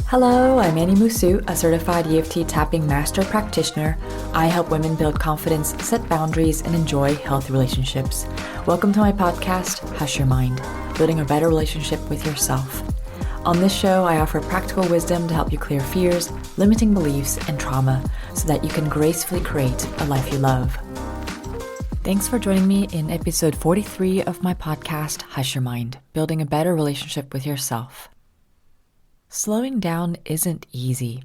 Hello, I'm Annie Musu, a certified EFT tapping master practitioner. I help women build confidence, set boundaries, and enjoy healthy relationships. Welcome to my podcast, Hush Your Mind, building a better relationship with yourself. On this show, I offer practical wisdom to help you clear fears, limiting beliefs, and trauma so that you can gracefully create a life you love. Thanks for joining me in episode 43 of my podcast, Hush Your Mind, building a better relationship with yourself. Slowing down isn't easy.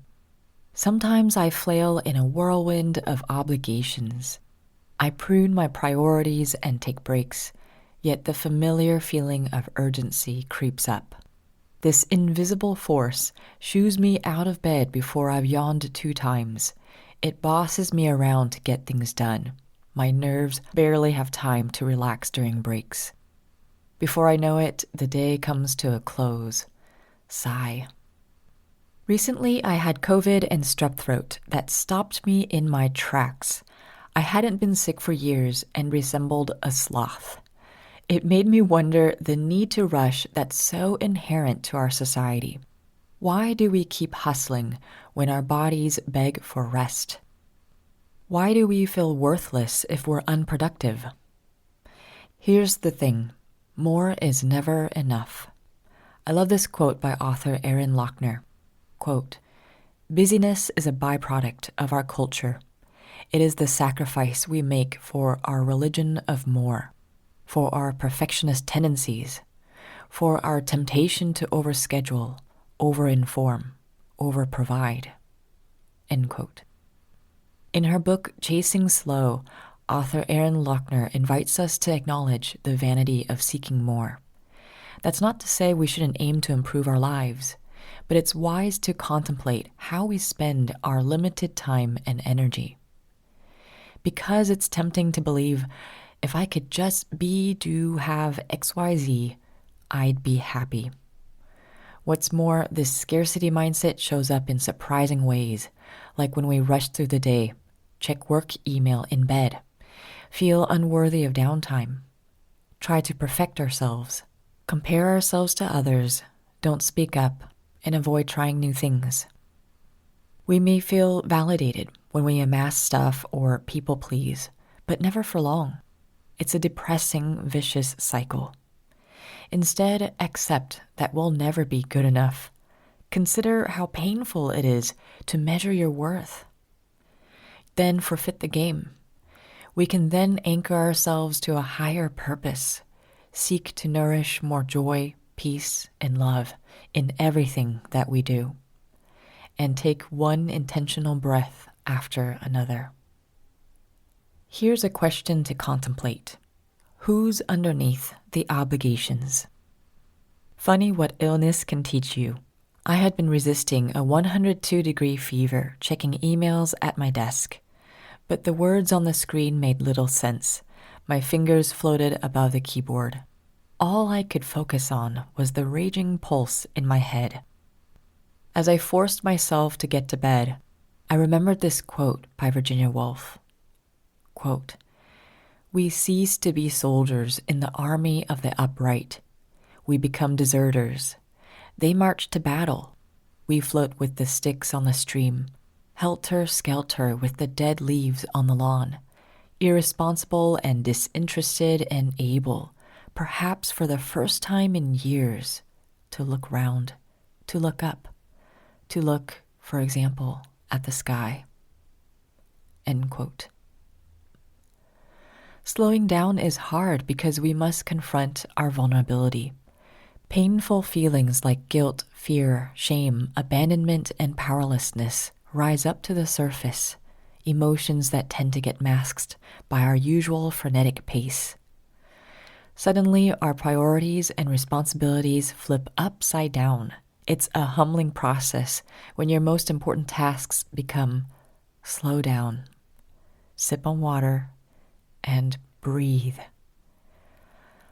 Sometimes I flail in a whirlwind of obligations. I prune my priorities and take breaks, yet the familiar feeling of urgency creeps up. This invisible force shoos me out of bed before I've yawned 2 times. It bosses me around to get things done. My nerves barely have time to relax during breaks. Before I know it, the day comes to a close. Sigh. Recently, I had COVID and strep throat that stopped me in my tracks. I hadn't been sick for years and resembled a sloth. It made me wonder the need to rush that's so inherent to our society. Why do we keep hustling when our bodies beg for rest? Why do we feel worthless if we're unproductive? Here's the thing, more is never enough. I love this quote by author Erin Lochner. Quote, "Busyness is a byproduct of our culture. It is the sacrifice we make for our religion of more, for our perfectionist tendencies, for our temptation to overschedule, overinform, overprovide." End quote. In her book, Chasing Slow, author Erin Lochner invites us to acknowledge the vanity of seeking more. That's not to say we shouldn't aim to improve our lives, but it's wise to contemplate how we spend our limited time and energy. Because it's tempting to believe, if I could just be, do, have XYZ, I'd be happy. What's more, this scarcity mindset shows up in surprising ways, like when we rush through the day, check work email in bed, feel unworthy of downtime, try to perfect ourselves, compare ourselves to others, don't speak up, and avoid trying new things. We may feel validated when we amass stuff or people please, but never for long. It's a depressing, vicious cycle. Instead, accept that we'll never be good enough. Consider how painful it is to measure your worth. Then forfeit the game. We can then anchor ourselves to a higher purpose, seek to nourish more joy, peace, and love in everything that we do, and take one intentional breath after another. Here's a question to contemplate. Who's underneath the obligations? Funny what illness can teach you. I had been resisting a 102-degree fever, checking emails at my desk, but the words on the screen made little sense. My fingers floated above the keyboard. All I could focus on was the raging pulse in my head. As I forced myself to get to bed, I remembered this quote by Virginia Woolf. Quote, "We cease to be soldiers in the army of the upright. We become deserters. They march to battle. We float with the sticks on the stream, helter-skelter with the dead leaves on the lawn, irresponsible and disinterested and able, perhaps for the first time in years, to look round, to look up, to look, for example, at the sky." End quote. Slowing down is hard because we must confront our vulnerability. Painful feelings like guilt, fear, shame, abandonment, and powerlessness rise up to the surface, emotions that tend to get masked by our usual frenetic pace. Suddenly, our priorities and responsibilities flip upside down. It's a humbling process when your most important tasks become slow down, sip on water, and breathe.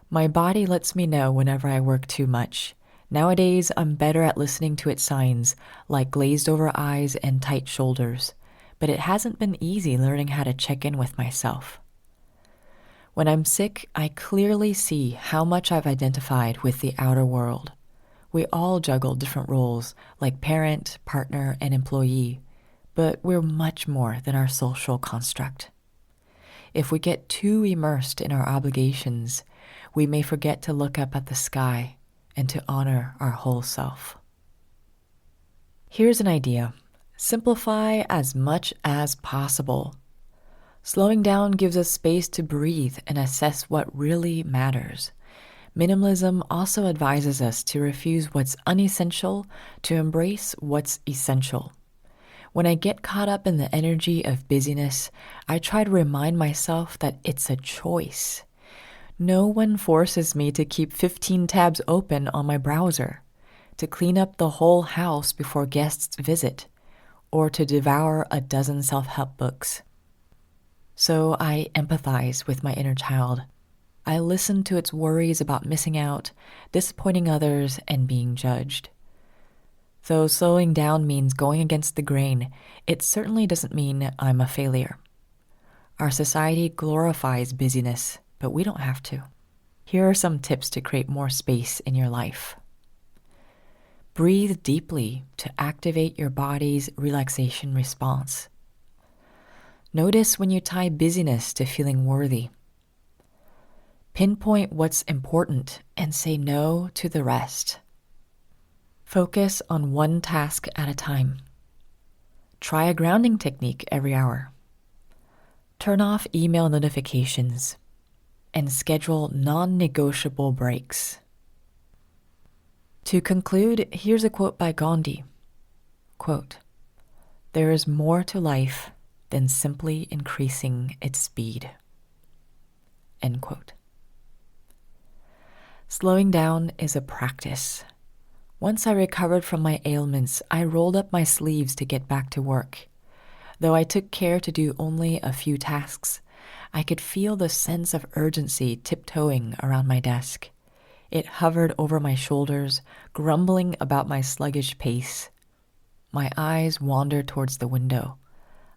My body lets me know whenever I work too much. Nowadays, I'm better at listening to its signs, like glazed over eyes and tight shoulders, but it hasn't been easy learning how to check in with myself. When I'm sick, I clearly see how much I've identified with the outer world. We all juggle different roles like parent, partner, and employee, but we're much more than our social construct. If we get too immersed in our obligations, we may forget to look up at the sky and to honor our whole self. Here's an idea. Simplify as much as possible. Slowing down gives us space to breathe and assess what really matters. Minimalism also advises us to refuse what's unessential to embrace what's essential. When I get caught up in the energy of busyness, I try to remind myself that it's a choice. No one forces me to keep 15 tabs open on my browser, to clean up the whole house before guests visit, or to devour a dozen self-help books. So I empathize with my inner child. I listen to its worries about missing out, disappointing others, and being judged. Though slowing down means going against the grain, it certainly doesn't mean I'm a failure. Our society glorifies busyness, but we don't have to. Here are some tips to create more space in your life. Breathe deeply to activate your body's relaxation response. Notice when you tie busyness to feeling worthy. Pinpoint what's important and say no to the rest. Focus on one task at a time. Try a grounding technique every hour. Turn off email notifications and schedule non-negotiable breaks. To conclude, here's a quote by Gandhi. Quote, "There is more to life than simply increasing its speed." End quote. Slowing down is a practice. Once I recovered from my ailments, I rolled up my sleeves to get back to work. Though I took care to do only a few tasks, I could feel the sense of urgency tiptoeing around my desk. It hovered over my shoulders, grumbling about my sluggish pace. My eyes wandered towards the window.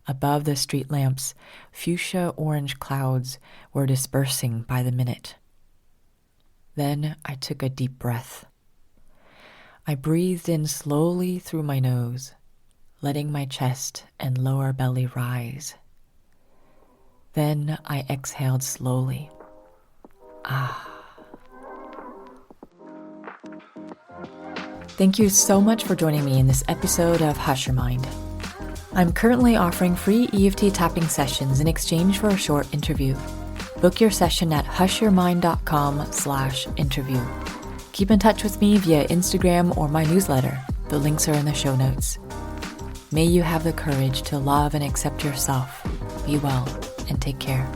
Above the street lamps, fuchsia-orange clouds were dispersing by the minute. Then I took a deep breath. I breathed in slowly through my nose, letting my chest and lower belly rise. Then I exhaled slowly. Thank you so much for joining me in this episode of Hush Your Mind. I'm currently offering free EFT tapping sessions in exchange for a short interview. Book your session at hushyourmind.com/interview. Keep in touch with me via Instagram or my newsletter. The links are in the show notes. May you have the courage to love and accept yourself. Be well and take care.